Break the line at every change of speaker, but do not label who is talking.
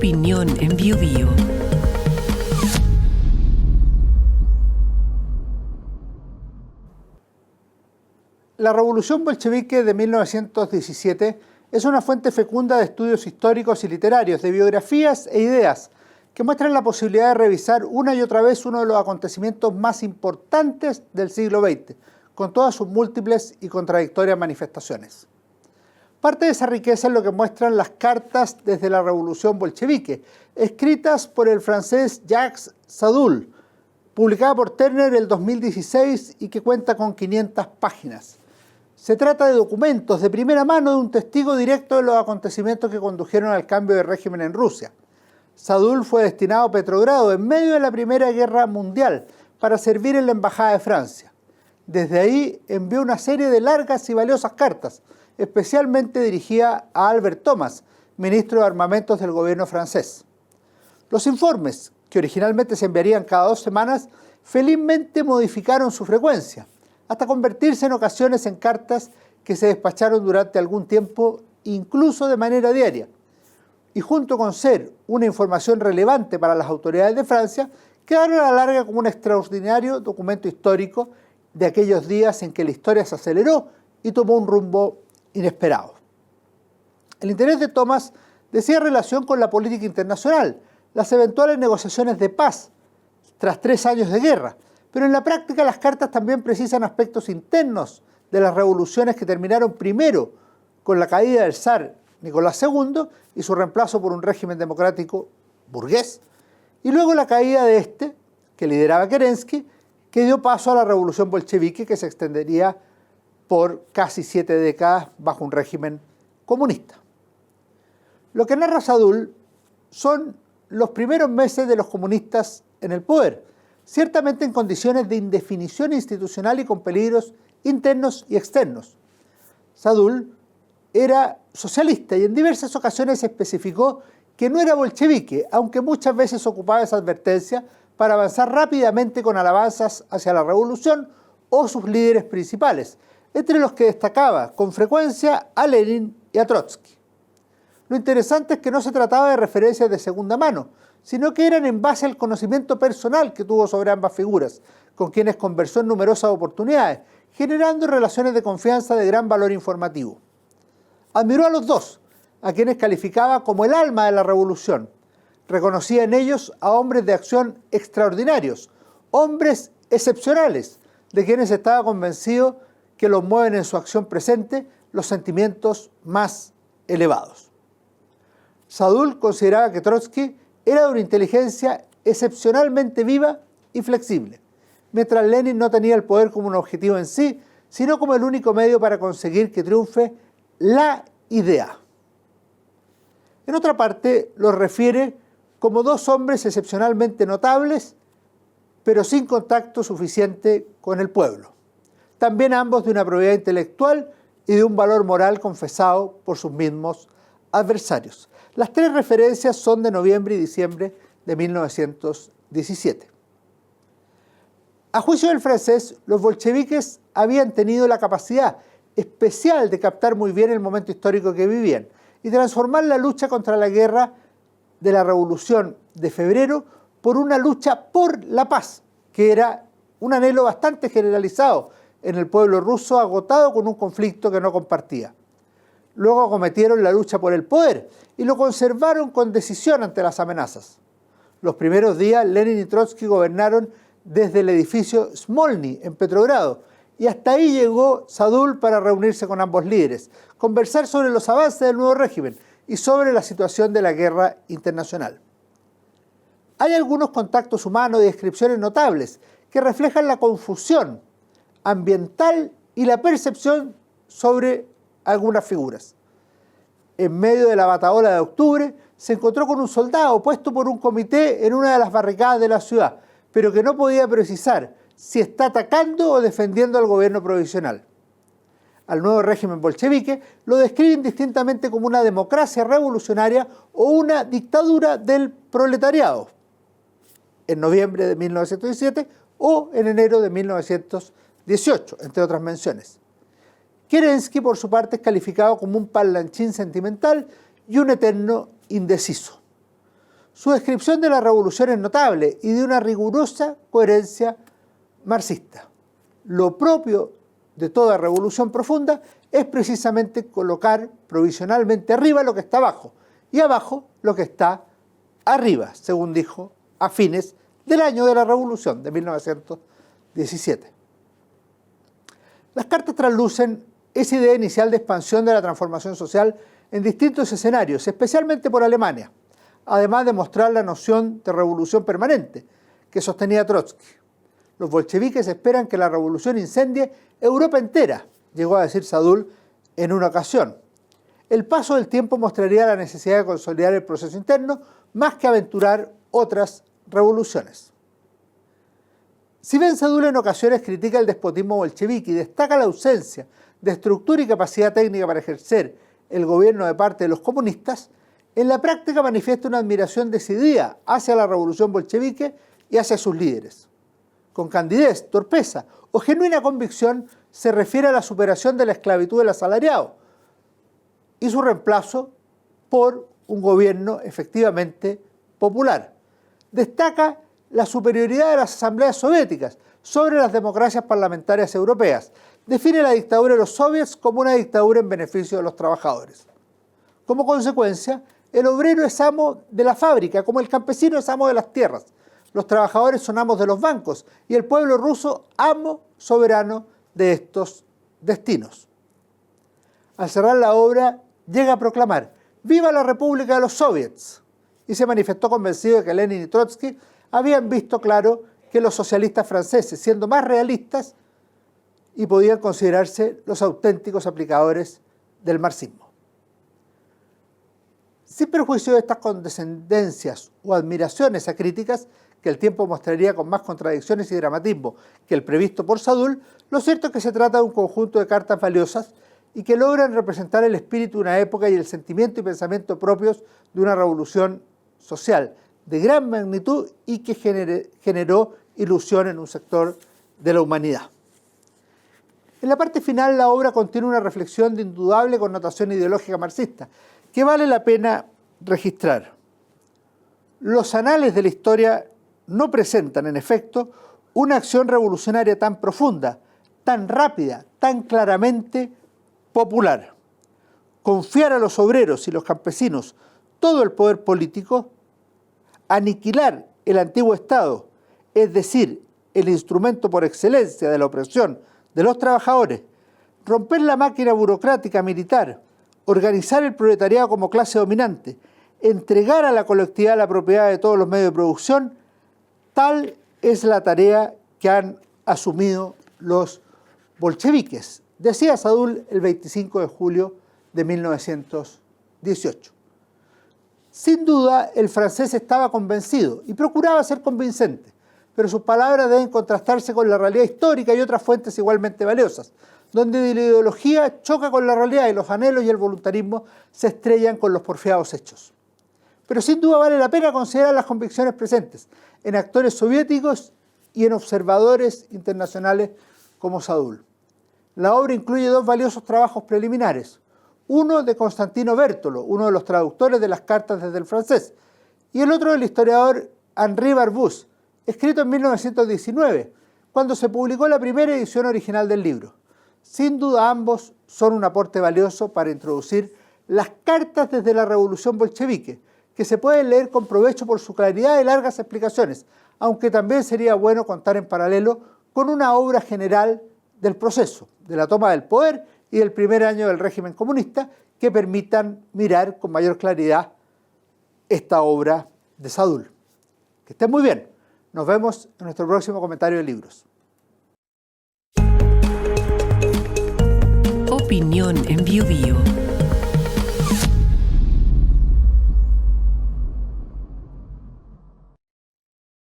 opinión en Biobío.
La revolución bolchevique de 1917 es una fuente fecunda de estudios históricos y literarios, de biografías e ideas que muestran la posibilidad de revisar una y otra vez uno de los acontecimientos más importantes del siglo XX, con todas sus múltiples y contradictorias manifestaciones. Parte de esa riqueza es lo que muestran las cartas desde la revolución bolchevique, escritas por el francés Jacques Sadoul, publicada por Turner en el 2016 y que cuenta con 500 páginas. Se trata de documentos de primera mano de un testigo directo de los acontecimientos que condujeron al cambio de régimen en Rusia. Sadoul fue destinado a Petrogrado en medio de la Primera Guerra Mundial para servir en la Embajada de Francia. Desde ahí envió una serie de largas y valiosas cartas, especialmente dirigida a Albert Thomas, ministro de Armamentos del gobierno francés. Los informes, que originalmente se enviarían cada 2 semanas, felizmente modificaron su frecuencia, hasta convertirse en ocasiones en cartas que se despacharon durante algún tiempo, incluso de manera diaria. Y junto con ser una información relevante para las autoridades de Francia, quedaron a la larga como un extraordinario documento histórico de aquellos días en que la historia se aceleró y tomó un rumbo inesperado. El interés de Thomas decía relación con la política internacional, las eventuales negociaciones de paz tras 3 años de guerra, pero en la práctica las cartas también precisan aspectos internos de las revoluciones que terminaron primero con la caída del zar Nicolás II y su reemplazo por un régimen democrático burgués, y luego la caída de este, que lideraba Kerensky, que dio paso a la revolución bolchevique que se extendería por casi 7 décadas bajo un régimen comunista. Lo que narra Sadoul son los primeros meses de los comunistas en el poder, ciertamente en condiciones de indefinición institucional y con peligros internos y externos. Sadoul era socialista y en diversas ocasiones especificó que no era bolchevique, aunque muchas veces ocupaba esa advertencia para avanzar rápidamente con alabanzas hacia la revolución o sus líderes principales, entre los que destacaba con frecuencia a Lenin y a Trotsky. Lo interesante es que no se trataba de referencias de segunda mano, sino que eran en base al conocimiento personal que tuvo sobre ambas figuras, con quienes conversó en numerosas oportunidades, generando relaciones de confianza de gran valor informativo. Admiró a los dos, a quienes calificaba como el alma de la revolución. Reconocía en ellos a hombres de acción extraordinarios, hombres excepcionales, de quienes estaba convencido que los mueven en su acción presente los sentimientos más elevados. Sadoul consideraba que Trotsky era de una inteligencia excepcionalmente viva y flexible, mientras Lenin no tenía el poder como un objetivo en sí, sino como el único medio para conseguir que triunfe la idea. En otra parte, los refiere como 2 hombres excepcionalmente notables, pero sin contacto suficiente con el pueblo. También ambos de una probidad intelectual y de un valor moral confesado por sus mismos adversarios. Las 3 referencias son de noviembre y diciembre de 1917. A juicio del francés, los bolcheviques habían tenido la capacidad especial de captar muy bien el momento histórico que vivían y transformar la lucha contra la guerra de la Revolución de Febrero por una lucha por la paz, que era un anhelo bastante generalizado en el pueblo ruso, agotado con un conflicto que no compartía. Luego acometieron la lucha por el poder y lo conservaron con decisión ante las amenazas. Los primeros días, Lenin y Trotsky gobernaron desde el edificio Smolny en Petrogrado, y hasta ahí llegó Sadoul para reunirse con ambos líderes, conversar sobre los avances del nuevo régimen y sobre la situación de la guerra internacional. Hay algunos contactos humanos y descripciones notables que reflejan la confusión ambiental y la percepción sobre algunas figuras. En medio de la batahola de octubre, se encontró con un soldado puesto por un comité en una de las barricadas de la ciudad, pero que no podía precisar si está atacando o defendiendo al gobierno provisional. Al nuevo régimen bolchevique lo describen distintamente como una democracia revolucionaria o una dictadura del proletariado, en noviembre de 1917 o en enero de 1918, entre otras menciones. Kerensky, por su parte, es calificado como un parlanchín sentimental y un eterno indeciso. Su descripción de la revolución es notable y de una rigurosa coherencia marxista. Lo propio de toda revolución profunda es precisamente colocar provisionalmente arriba lo que está abajo y abajo lo que está arriba, según dijo a fines del año de la revolución de 1917. Las cartas traslucen esa idea inicial de expansión de la transformación social en distintos escenarios, especialmente por Alemania, además de mostrar la noción de revolución permanente que sostenía Trotsky. Los bolcheviques esperan que la revolución incendie Europa entera, llegó a decir Sadul en una ocasión. El paso del tiempo mostraría la necesidad de consolidar el proceso interno más que aventurar otras revoluciones. Si bien Sadul en ocasiones critica el despotismo bolchevique y destaca la ausencia de estructura y capacidad técnica para ejercer el gobierno de parte de los comunistas, en la práctica manifiesta una admiración decidida hacia la revolución bolchevique y hacia sus líderes. Con candidez, torpeza o genuina convicción se refiere a la superación de la esclavitud del asalariado y su reemplazo por un gobierno efectivamente popular. Destaca la superioridad de las asambleas soviéticas sobre las democracias parlamentarias europeas. Define la dictadura de los soviets como una dictadura en beneficio de los trabajadores. Como consecuencia, el obrero es amo de la fábrica, como el campesino es amo de las tierras. Los trabajadores son amos de los bancos y el pueblo ruso amo soberano de estos destinos. Al cerrar la obra, llega a proclamar «¡Viva la República de los Soviets!» y se manifestó convencido de que Lenin y Trotsky habían visto claro que los socialistas franceses, siendo más realistas, y podían considerarse los auténticos aplicadores del marxismo. Sin perjuicio de estas condescendencias o admiraciones acríticas, que el tiempo mostraría con más contradicciones y dramatismo que el previsto por Sadul, lo cierto es que se trata de un conjunto de cartas valiosas y que logran representar el espíritu de una época y el sentimiento y pensamiento propios de una revolución social de gran magnitud y que generó ilusión en un sector de la humanidad. En la parte final, la obra contiene una reflexión de indudable connotación ideológica marxista, que vale la pena registrar. Los anales de la historia no presentan, en efecto, una acción revolucionaria tan profunda, tan rápida, tan claramente popular. Confiar a los obreros y los campesinos todo el poder político, aniquilar el antiguo Estado, es decir, el instrumento por excelencia de la opresión de los trabajadores, romper la máquina burocrática militar, organizar el proletariado como clase dominante, entregar a la colectividad la propiedad de todos los medios de producción, tal es la tarea que han asumido los bolcheviques, decía Sadul el 25 de julio de 1918. Sin duda, el francés estaba convencido y procuraba ser convincente, pero sus palabras deben contrastarse con la realidad histórica y otras fuentes igualmente valiosas, donde la ideología choca con la realidad y los anhelos y el voluntarismo se estrellan con los porfiados hechos. Pero sin duda vale la pena considerar las convicciones presentes en actores soviéticos y en observadores internacionales como Sadul. La obra incluye dos valiosos trabajos preliminares, uno de Constantino Bertolo, uno de los traductores de las cartas desde el francés, y el otro del historiador Henri Barbusse, escrito en 1919, cuando se publicó la primera edición original del libro. Sin duda ambos son un aporte valioso para introducir las cartas desde la revolución bolchevique, que se pueden leer con provecho por su claridad y largas explicaciones, aunque también sería bueno contar en paralelo con una obra general del proceso, de la toma del poder y del primer año del régimen comunista, que permitan mirar con mayor claridad esta obra de Sadul. Que estén muy bien. Nos vemos en nuestro próximo comentario de libros.
Opinión en Bio Bio.